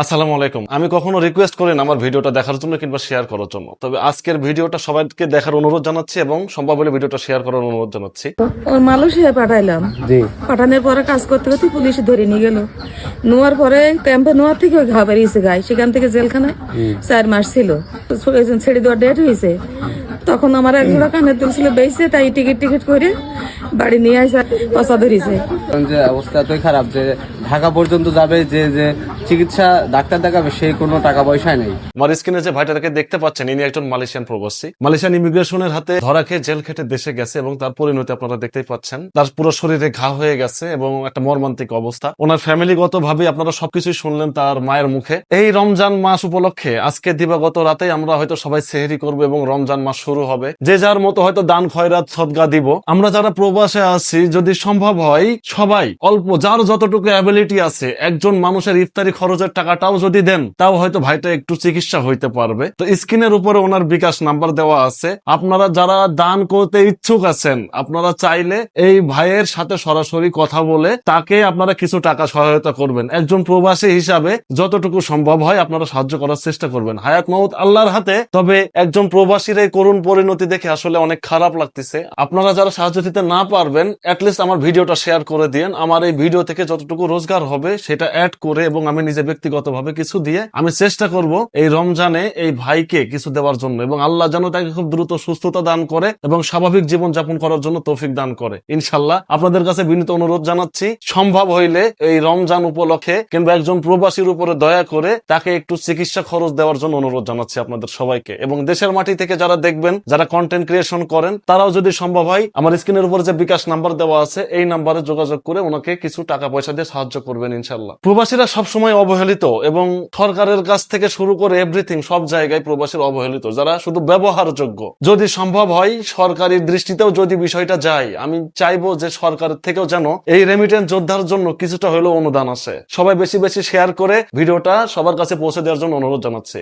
আসসালামু আলাইকুম। আমি কখনো রিকোয়েস্ট করি না আমার ভিডিওটা দেখার জন্য কিংবা শেয়ার করার জন্য। তবে আজকের ভিডিওটা সবাইকে দেখার অনুরোধ জানাচ্ছি এবং সম্ভব হলে ভিডিওটা শেয়ার করার অনুরোধ জানাচ্ছি। ওর মালয়েশিয়ায় পাঠাইলাম। জি। পাঠানোর পরে কাজ করতে করতে পুলিশ ধরে নিয়ে গেল। নেওয়ার পরে ক্যাম্পে নেওয়ার থেকে ঘা বেরিয়েছে গায়ে, সেখান থেকে জেলখানায় 4 মাস ছিল। ছেড়ে দেওয়ার ডেট হয়েছে। তখন আমার এক জোড়া কানের দুল ছিল বেঁচে, তাই টিকিট করে বাড়ি নিয়ে আসে পচা ধরিছে। যে অবস্থা এতই খারাপ যে ঢাকা পর্যন্ত যাবে, যে চিকিৎসা ডাক্তার দেখাবে সেই কোনো টাকা পয়সা নেই। আমার স্ক্রিনে যে ভাইটাকে দেখতে পাচ্ছেন, ইনি একজন মালয়েশিয়ান প্রবাসী। মালয়েশিয়ান ইমিগ্রেশনের হাতে ধরা খেয়ে জেল খেটে দেশে গেছে এবং তার পরিণতি আপনারা দেখতেই পাচ্ছেন। তার পুরো শরীরে ঘা হয়ে গেছে এবং একটা মর্মান্তিক অবস্থা। ওনার ফ্যামিলিগত ভাবে আপনারা সবকিছুই শুনলেন তার মায়ের মুখে। এই রমজান মাস উপলক্ষে আজকে দিবাগত রাতে আমরা হয়তো সবাই সেহরি করবো এবং রমজান মাস শুরু হবে। যে যার মতো হয়তো দান খয়রাত সদকা দিব। আমরা যারা প্রবাসে আছি, যদি সম্ভব হয় সবাই অল্প যার যতটুকু অ্যাবিলিটি আছে একজন মানুষের ইফতারি খরচের টাকাটাও যদি দেন, তাও হয়তো ভাইটা একটু চিকিৎসা হইতে পারবে। তো স্ক্রিনের উপরে ওনার বিকাশ নাম্বার দেওয়া আছে। আপনারা যারা দান করতে ইচ্ছুক আছেন, আপনারা চাইলে এই ভাইয়ের সাথে সরাসরি কথা বলে তাকে আপনারা কিছু টাকা সহায়তা করবেন। একজন প্রবাসী হিসাবে যতটুকু সম্ভব হয় আপনারা সাহায্য করার চেষ্টা করবেন। হায়াত মাউত আল্লাহর হাতে। তবে একজন প্রবাসীর এই করুণ পরিণতি দেখে আসলে অনেক খারাপ লাগতেছে। আপনারা যারা সাহায্য দিতে না পারবেন, অ্যাটলিস্ট আমার ভিডিওটা শেয়ার করে দিন। আমার এই ভিডিও থেকে যতটুকু রোজগার হবে সেটা অ্যাড করে এবং আমি নিজে ব্যক্তিগতভাবে কিছু দিয়ে আমি চেষ্টা করব এই রমজানে এই ভাইকে কিছু দেওয়ার জন্য, এবং আল্লাহ যেন তাকে খুব দ্রুত সুস্থতা দান করে এবং স্বাভাবিক জীবন যাপন করার জন্য তৌফিক দান করে। ইনশাল্লাহ আপনাদের কাছে বিনীত অনুরোধ জানাচ্ছি, সম্ভব হইলে এই রমজান উপলক্ষে কিংবা একজন প্রবাসীর উপরে দয়া করে তাকে একটু চিকিৎসা খরচ দেওয়ার জন্য অনুরোধ জানাচ্ছি আপনাদের সবাইকে। এবং দেশের মাটি থেকে যারা দেখবেন, যারা কন্টেন্ট ক্রিয়েশন করেন, তারাও যদি সম্ভব হয় আমার স্ক্রিনের উপরে যে বিকাশ নাম্বার দেওয়া আছে এই নাম্বারে যোগাযোগ করে ওনাকে কিছু টাকা পয়সা দিয়ে সাহায্য করবেন ইনশাল্লাহ। প্রবাসীরা সবসময় অবহেলিত এবং সরকারের কাছ থেকে শুরু করে এভরিথিং সব জায়গায় প্রবাসীর অবহেলিত, যারা শুধু ব্যবহারযোগ্য। যদি সম্ভব হয় সরকারি দৃষ্টিতেও যদি বিষয়টা যায়, আমি চাইবো যে সরকারের থেকেও যেন এই রেমিটেন্স যোদ্ধার জন্য কিছুটা হলেও অনুদান আসে। সবাই বেশি বেশি শেয়ার করে ভিডিওটা সবার কাছে পৌঁছে দেওয়ার জন্য অনুরোধ জানাচ্ছি।